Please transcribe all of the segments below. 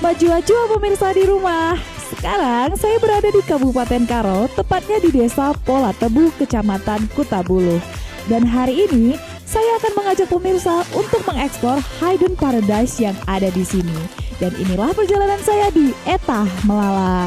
Wajua-wajua pemirsa di rumah. Sekarang saya berada di Kabupaten Karo, tepatnya di Desa Polatebu, Kecamatan Kutabuluh. Dan hari ini saya akan mengajak pemirsa untuk mengeksplor hidden paradise yang ada di sini. Dan inilah perjalanan saya di Etah Melala.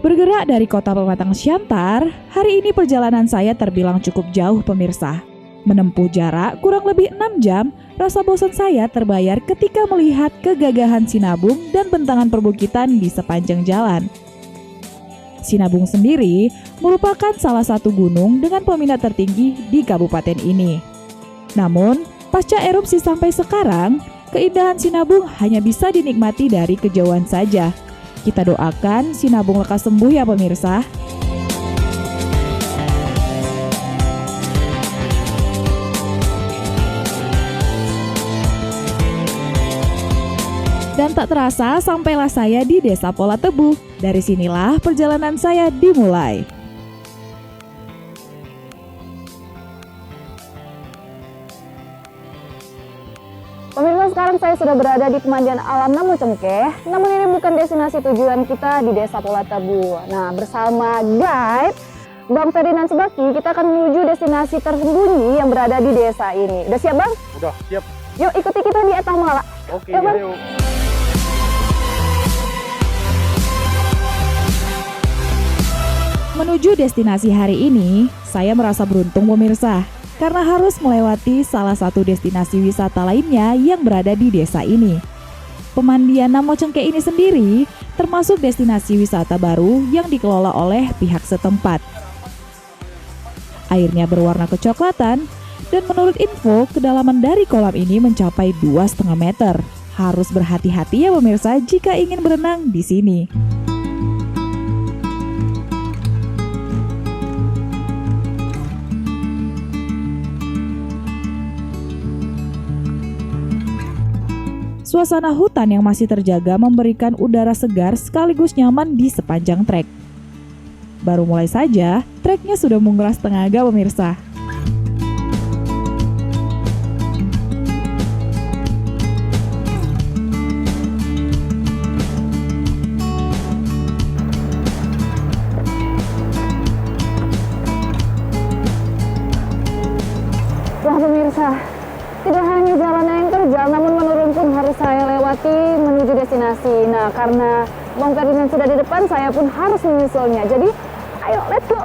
Bergerak dari kota Pematang Siantar, hari ini perjalanan saya terbilang cukup jauh pemirsa. Menempuh jarak kurang lebih 6 jam, rasa bosan saya terbayar ketika melihat kegagahan Sinabung dan bentangan perbukitan di sepanjang jalan. Sinabung sendiri merupakan salah satu gunung dengan peminat tertinggi di kabupaten ini. Namun, pasca erupsi sampai sekarang, keindahan Sinabung hanya bisa dinikmati dari kejauhan saja. Kita doakan Sinabung lekas sembuh ya pemirsa. Dan tak terasa sampailah saya di Desa Polatebu. Dari sinilah perjalanan saya dimulai. Pemirsa, sekarang saya sudah berada di Pemandian Alam Namu Cengkeh. Namun ini bukan destinasi tujuan kita di Desa Polatebu. Nah, bersama guide Bang Ferdinand Subaki, kita akan menuju destinasi tersembunyi yang berada di desa ini. Udah siap, Bang? Udah, siap. Yuk ikuti kita di Etah Melala. Oke, yuk, Bang. yuk. Menuju destinasi hari ini, saya merasa beruntung pemirsa. Karena harus melewati salah satu destinasi wisata lainnya yang berada di desa ini. Pemandian Namo Cengkeh ini sendiri termasuk destinasi wisata baru yang dikelola oleh pihak setempat. Airnya berwarna kecoklatan dan menurut info kedalaman dari kolam ini mencapai 2,5 meter. Harus berhati-hati ya pemirsa jika ingin berenang di sini. Suasana hutan yang masih terjaga memberikan udara segar sekaligus nyaman di sepanjang trek. Baru mulai saja, treknya sudah menguras tenaga pemirsa. Wah pemirsa, tidak hanya jalanan yang terjal, namun menurun pun harus saya lewati menuju destinasi. Nah, karena Bang Ferdinand sudah di depan, saya pun harus menyusulnya. Jadi, ayo, let's go!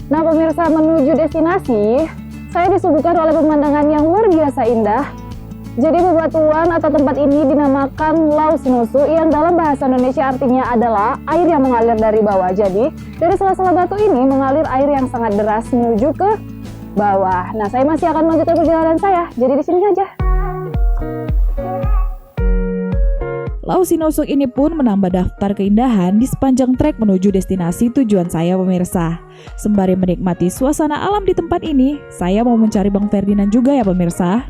Nah pemirsa, menuju destinasi, saya disuguhkan oleh pemandangan yang luar biasa indah. Jadi bebatuan atau tempat ini dinamakan Lau Sinusu yang dalam bahasa Indonesia artinya adalah air yang mengalir dari bawah. Jadi dari sela-sela batu ini mengalir air yang sangat deras menuju ke bawah. Nah saya masih akan melanjutkan perjalanan saya, jadi di sini aja. Laut Sinosok ini pun menambah daftar keindahan di sepanjang trek menuju destinasi tujuan saya pemirsa. Sembari menikmati suasana alam di tempat ini, saya mau mencari Bang Ferdinand juga ya pemirsa.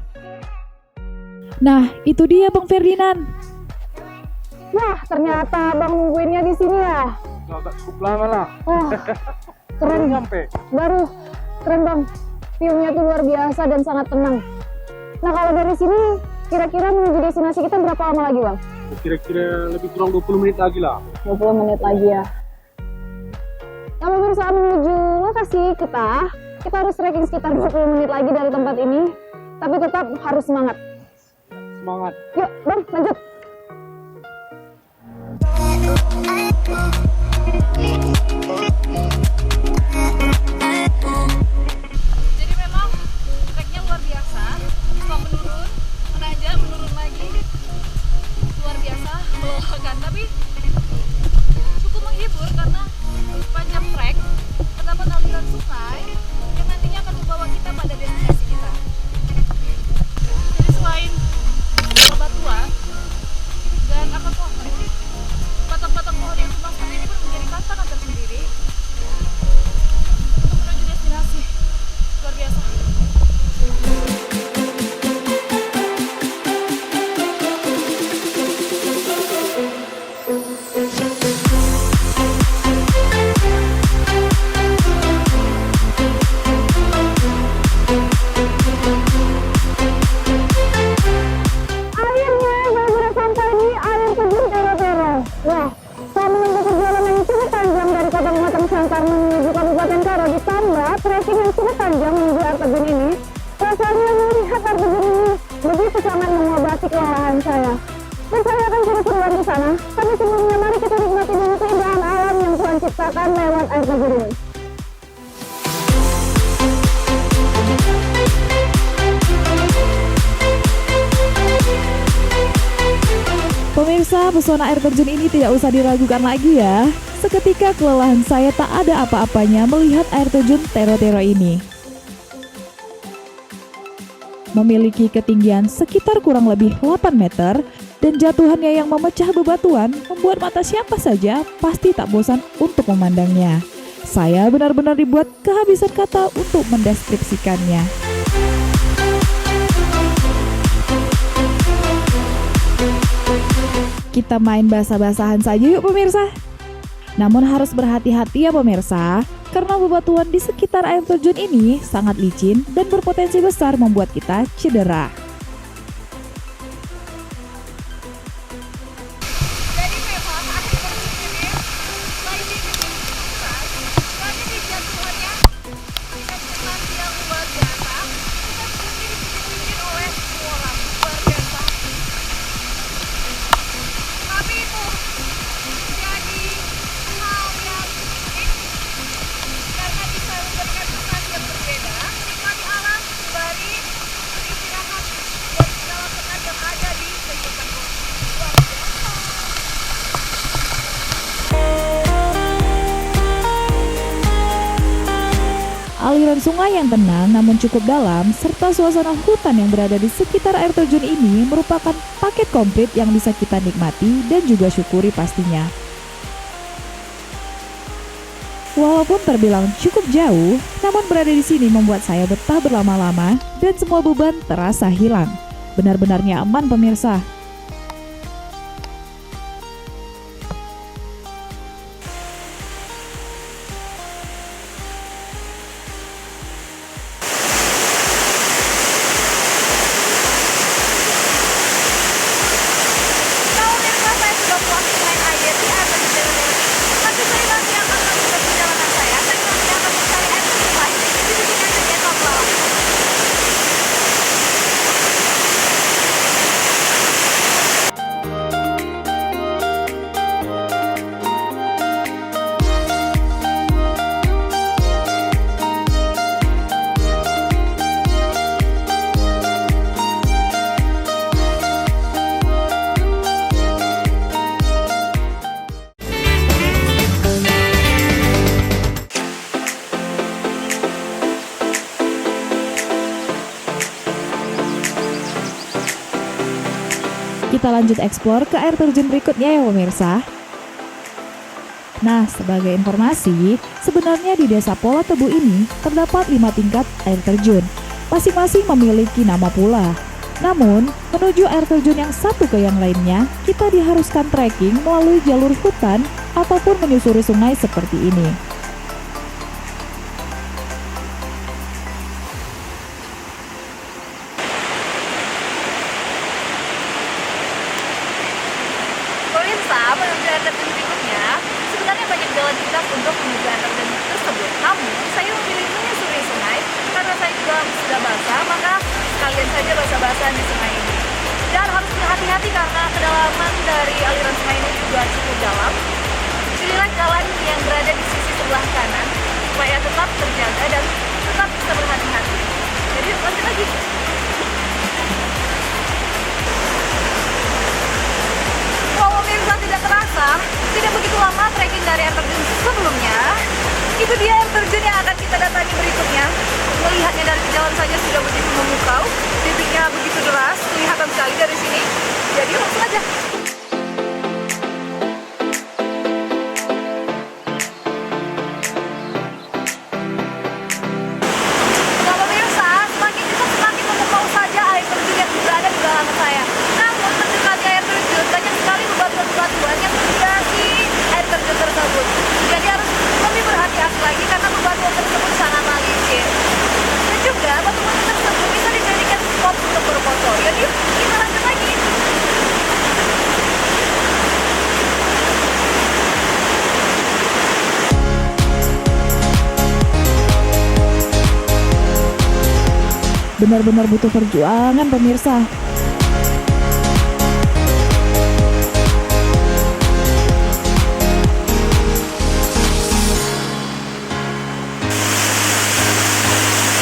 Nah, itu dia Bang Ferdinand. Wah, ternyata Bang nungguinnya di sini ya. Agak cukup lama lah. Wah, keren. Sampai. Baru, keren Bang. View-nya tuh luar biasa dan sangat tenang. Nah, kalau dari sini kira-kira menuju destinasi kita berapa lama lagi Bang? Kira-kira lebih kurang 20 menit lagi lah. 20 menit lagi ya. Nah, pemirsa, menuju lokasi kita harus trekking sekitar 20 menit lagi dari tempat ini. Tapi tetap harus semangat. Semangat. Yuk, Bang, lanjut. Jadi memang treknya luar biasa, suka menurun, menanjak, menurun lagi, luar biasa melelahkan. Tapi cukup menghibur karena sepanjang trek terdapat aliran sungai yang nantinya akan membawa kita pada destinasi kita. Jadi selain bebatuan dan batang-batang pohon yang tumbang seperti ini pun menjadi tantangan tersendiri untuk menuju destinasi. Luar biasa. Akhirnya saya sudah sampai di air terjun Tero-Tero. Wah, saya menempuh perjalanan yang cukup panjang dari Kota Pematang Siantar menuju Kabupaten Karo, ditambah trekking yang cukup panjang menuju air terjun ini. Rasanya melihat air terjun ini begitu sangat mengobati kelelahan saya. Dan saya akan seru-seruan di sana. Tapi sebelumnya mari kita nikmati dulu keindahan alam yang Tuhan ciptakan lewat air terjun ini. Pemirsa, pesona air terjun ini tidak usah diragukan lagi ya. Seketika kelelahan saya tak ada apa-apanya melihat air terjun Tero-Tero ini. Memiliki ketinggian sekitar kurang lebih 8 meter dan jatuhannya yang memecah bebatuan membuat mata siapa saja pasti tak bosan untuk memandangnya. Saya benar-benar dibuat kehabisan kata untuk mendeskripsikannya. Kita main basah-basahan saja yuk pemirsa. Namun harus berhati-hati ya pemirsa, karena bebatuan di sekitar air terjun ini sangat licin dan berpotensi besar membuat kita cedera. Jadi memang akhir terjun ini selain dibutuhkan, lagi di jatuhannya dengan ketenangan yang luar biasa, kita sendiri dipimpin oleh semua orang luar biasa. Tapi itu menjadi hal yang unik karena bisa memberikan kesan yang berbeda, menikmati alam sembari beristirahat dari segala penat yang ada di kehidupan luar biasa. Aliran sungai yang tenang namun cukup dalam, serta suasana hutan yang berada di sekitar air terjun ini merupakan paket komplit yang bisa kita nikmati dan juga syukuri pastinya. Walaupun terbilang cukup jauh, namun berada di sini membuat saya betah berlama-lama dan semua beban terasa hilang. Benar-benar nyaman pemirsa. Kalau mirsa saya sudah puas main air di air terjun Tero-Tero ini, tapi saya nanti akan melanjutkan perjalanan saya nanti akan mencari air terjun lain di sini aja ya kawan-kawan. kita lanjut eksplor ke air terjun berikutnya ya pemirsa. Nah, sebagai informasi, sebenarnya di Desa Pola Tebu ini terdapat 5 tingkat air terjun. Masing-masing memiliki nama pula. Namun, menuju air terjun yang satu ke yang lainnya, kita diharuskan trekking melalui jalur hutan ataupun menyusuri sungai seperti ini. Pemirsa, menuju air terjun berikutnya, sebenarnya banyak jalan pintas untuk menuju air terjun tersebut. Namun, saya memilih menyusuri sungai karena saya juga sudah basah, maka sekalian saja basah-basahan di sungai ini. Dan harus berhati-hati karena kedalaman dari aliran sungai ini juga cukup dalam. Pilihlah jalan yang berada di sisi sebelah kanan supaya tetap terjaga dan tetap bisa berhati-hati. Jadi lanjut lagi. Kalau pemirsa tidak terasa, tidak begitu lama trekking dari air terjun sebelumnya. Itu dia air terjun yang akan kita datangi berikutnya. Melihatnya dari kejauhan saja sudah begitu memukau, titiknya begitu deras, kelihatan sekali dari sini. Jadi langsung aja. Nah pemirsa, semakin dekat semakin memukau saja air terjun yang berada di belakang saya. Namun mendekati air terjun banyak sekali bebatuan-bebatuan yang menghiasi air terjun tersebut. Jadi harus lebih berhati-hati lagi karena bebatuan tersebut sangatlah licin. Dan juga batu-batu tersebut bisa dijadikan spot untuk berfoto. Jadi kita lanjut lagi. Benar-benar butuh perjuangan pemirsa.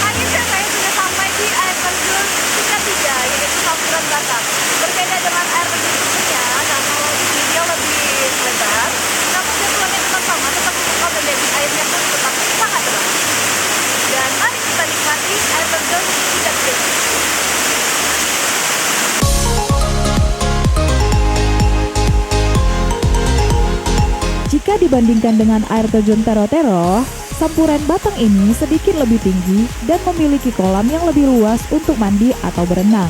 Akhirnya saya sudah sampai di air terjun tingkat 3, yaitu Sampuran Batak. Berbeda dengan air terjun sebelumnya, nah kalau di sini dia lebih lebar, namun jadwalnya tetap sama, tetap memukau dan debit airnya pun tetap sangat deras. Dan mari kita nikmati air terjun tingkat 3. Jika dibandingkan dengan air terjun Tero-Tero, Sampuran Batang ini sedikit lebih tinggi dan memiliki kolam yang lebih luas untuk mandi atau berenang.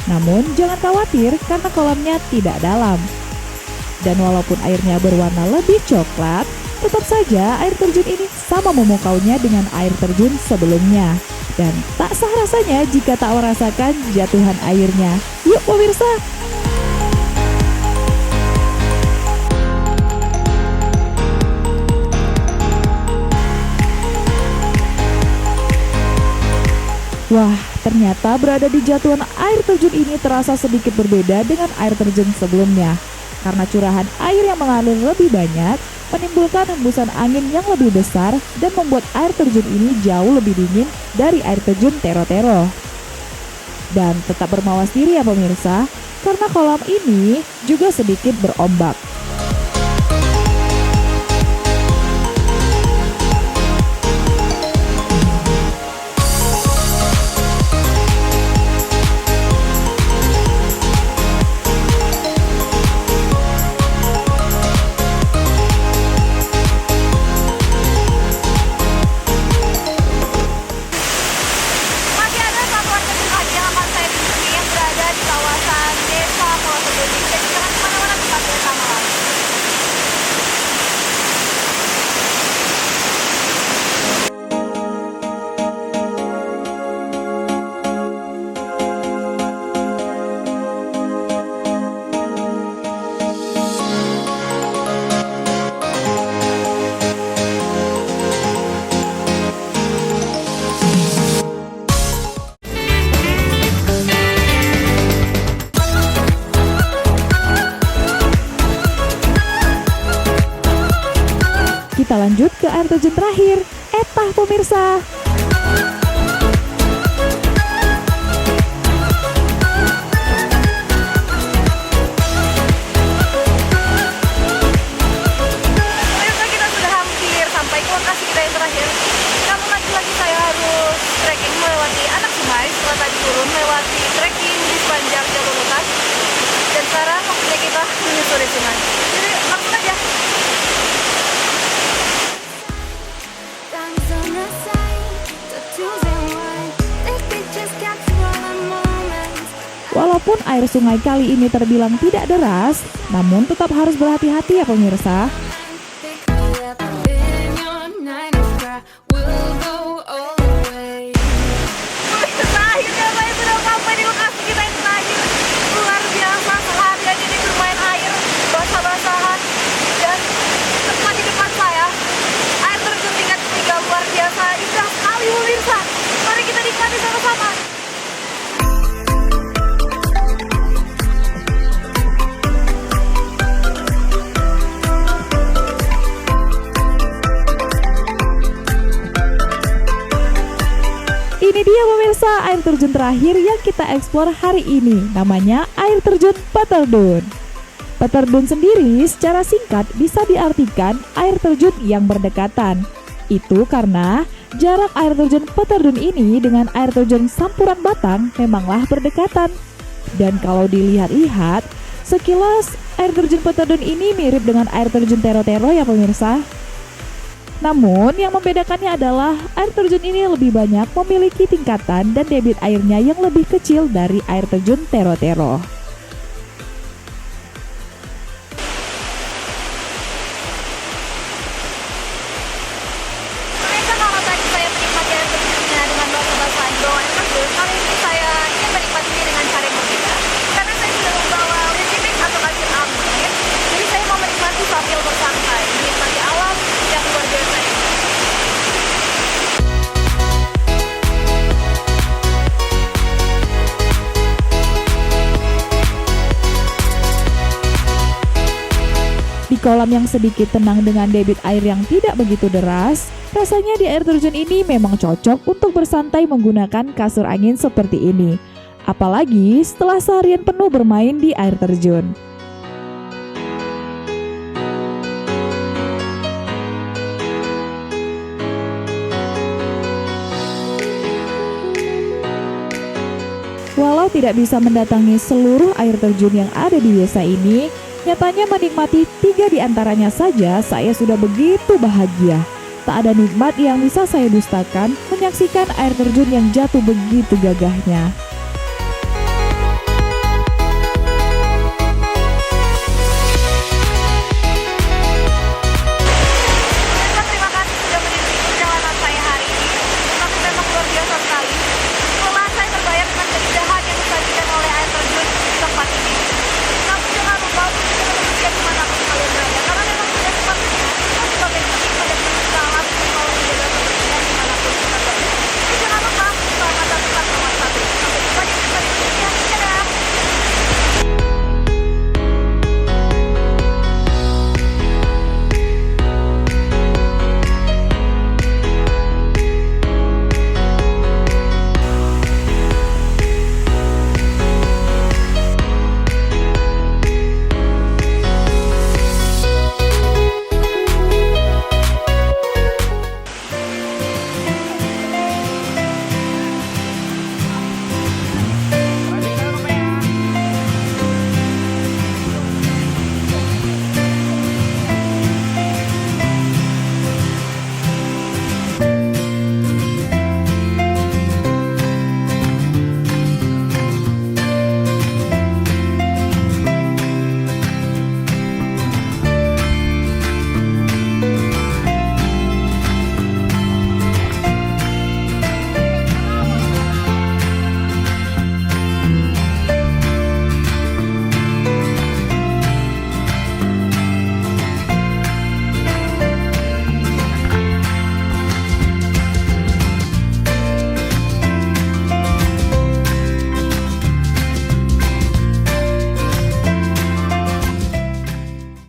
Namun jangan khawatir karena kolamnya tidak dalam. Dan walaupun airnya berwarna lebih coklat, tetap saja air terjun ini sama memukaunya dengan air terjun sebelumnya. Dan tak sah rasanya jika tak merasakan jatuhan airnya. Yuk pemirsa! Wah, ternyata berada di jatuhan air terjun ini terasa sedikit berbeda dengan air terjun sebelumnya. Karena curahan air yang mengalir lebih banyak, menimbulkan hembusan angin yang lebih besar dan membuat air terjun ini jauh lebih dingin dari air terjun Tero-Tero. Dan tetap bermawas diri ya pemirsa, karena kolam ini juga sedikit berombak. Masih ada satu air terjun lagi yang akan saya kunjungi yang berada di kawasan Desa Pola Tebu ini. Jadi jangan kemana-mana, tetap bersama kami. Kita lanjut ke air terjun terakhir, Etah pemirsa. Pemirsa, kita sudah hampir sampai ke lokasi kita yang terakhir. Namun lagi-lagi saya harus trekking melewati anak sungai setelah tadi turun melewati trekking di sepanjang jalur lintas. Dan sekarang air sungai kali ini terbilang tidak deras, namun tetap harus berhati-hati ya pemirsa. Akhirnya saya sudah sampai di lokasi kita yang terakhir. Luar biasa, seharian ini bermain air, basah-basahan, dan tepat di depan saya air terjun tingkat 3 luar biasa, indah sekali pemirsa. Mari kita nikmati sama-sama. Ini dia pemirsa air terjun terakhir yang kita eksplor hari ini, namanya air terjun Peterdun. Peterdun sendiri secara singkat bisa diartikan air terjun yang berdekatan. Itu karena jarak air terjun Peterdun ini dengan air terjun Sampuran Batang memanglah berdekatan. Dan kalau dilihat-lihat, sekilas air terjun Peterdun ini mirip dengan air terjun Tero-Tero ya pemirsa. Namun yang membedakannya adalah air terjun ini lebih banyak memiliki tingkatan dan debit airnya yang lebih kecil dari air terjun Tero-Tero. Pemirsa, kalau tadi saya menikmati air terjunnya dengan basah-basahan di bawah air terjun, kali ini saya ingin menikmatinya dengan cara yang berbeda. Karena saya sudah membawa liftback atau kasur angin, jadi saya mau menikmati sambil bersantai, menikmati alam yang luar biasa ini. Di kolam yang sedikit tenang dengan debit air yang tidak begitu deras, rasanya di air terjun ini memang cocok untuk bersantai menggunakan kasur angin seperti ini. Apalagi setelah seharian penuh bermain di air terjun. Walau tidak bisa mendatangi seluruh air terjun yang ada di desa ini, nyatanya menikmati 3 di antaranya saja saya sudah begitu bahagia. Tak ada nikmat yang bisa saya dustakan menyaksikan air terjun yang jatuh begitu gagahnya.